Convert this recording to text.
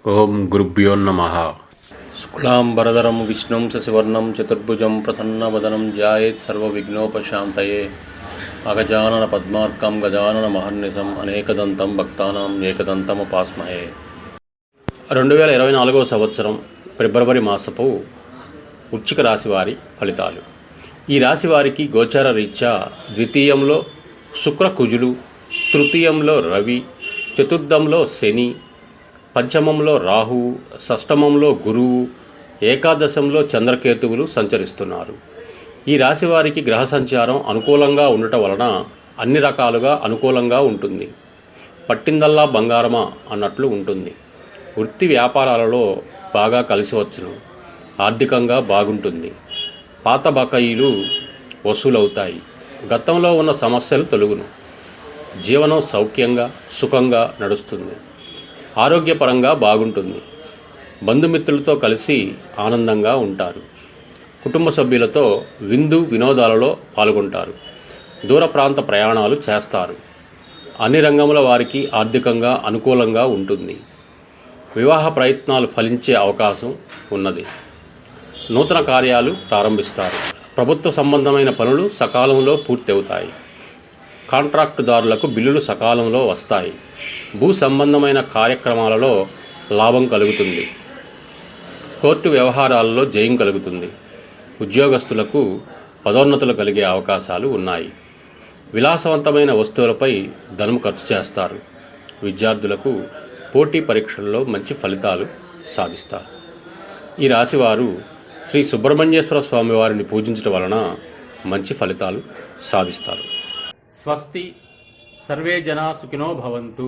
ఓం గురుభ్యో నమః. శుక్లాంబరధరం విష్ణుం శశివర్ణం చతుర్భుజం ప్రసన్నవదనం ధ్యాయేత్ సర్వవిఘ్నోపశాంతయే. అగజానన పద్మార్కం గజానన మహర్నిశం అనేకదంతం భక్తానాం ఏకదంతముపాస్మహే. 2024 సంవత్సరం ఫిబ్రవరి మాసపు వృశ్చిక రాశి వారి ఫలితాలు. ఈ రాశి వారికి గోచార రీత్యా ద్వితీయంలో శుక్ర కుజులు, తృతీయంలో రవి, చతుర్థంలో శని, పంచమంలో రాహువు, షష్టమంలో గురువు, ఏకాదశంలో చంద్రకేతువులు సంచరిస్తున్నారు. ఈ రాశి వారికి గ్రహ సంచారం అనుకూలంగా ఉండటం వలన అన్ని రకాలుగా అనుకూలంగా ఉంటుంది. పట్టిందల్లా బంగారమా అన్నట్లు ఉంటుంది. వృత్తి వ్యాపారాలలో బాగా కలిసి వచ్చును. ఆర్థికంగా బాగుంటుంది. పాత బకాయిలు వసూలవుతాయి. గతంలో ఉన్న సమస్యలు తొలగును. జీవనం సౌఖ్యంగా సుఖంగా నడుస్తుంది. ఆరోగ్యపరంగా బాగుంటుంది. బంధుమిత్రులతో కలిసి ఆనందంగా ఉంటారు. కుటుంబ సభ్యులతో విందు వినోదాలలో పాల్గొంటారు. దూర ప్రాంత ప్రయాణాలు చేస్తారు. అన్ని రంగముల వారికి ఆర్థికంగా అనుకూలంగా ఉంటుంది. వివాహ ప్రయత్నాలు ఫలించే అవకాశం ఉన్నది. నూతన కార్యాలు ప్రారంభిస్తారు. ప్రభుత్వ సంబంధమైన పనులు సకాలంలో పూర్తి అవుతాయి. కాంట్రాక్టుదారులకు బిల్లులు సకాలంలో వస్తాయి. భూ సంబంధమైన కార్యక్రమాలలో లాభం కలుగుతుంది. కోర్టు వ్యవహారాలలో జయం కలుగుతుంది. ఉద్యోగస్తులకు పదోన్నతులు కలిగే అవకాశాలు ఉన్నాయి. విలాసవంతమైన వస్తువులపై ధనం ఖర్చు చేస్తారు. విద్యార్థులకు పోటీ పరీక్షల్లో మంచి ఫలితాలు సాధిస్తారు. ఈ రాశివారు శ్రీ సుబ్రహ్మణ్యేశ్వర స్వామి వారిని పూజించడం వలన మంచి ఫలితాలు సాధిస్తారు. స్వస్తి. సర్వే జనా సుఖినో భవంతు.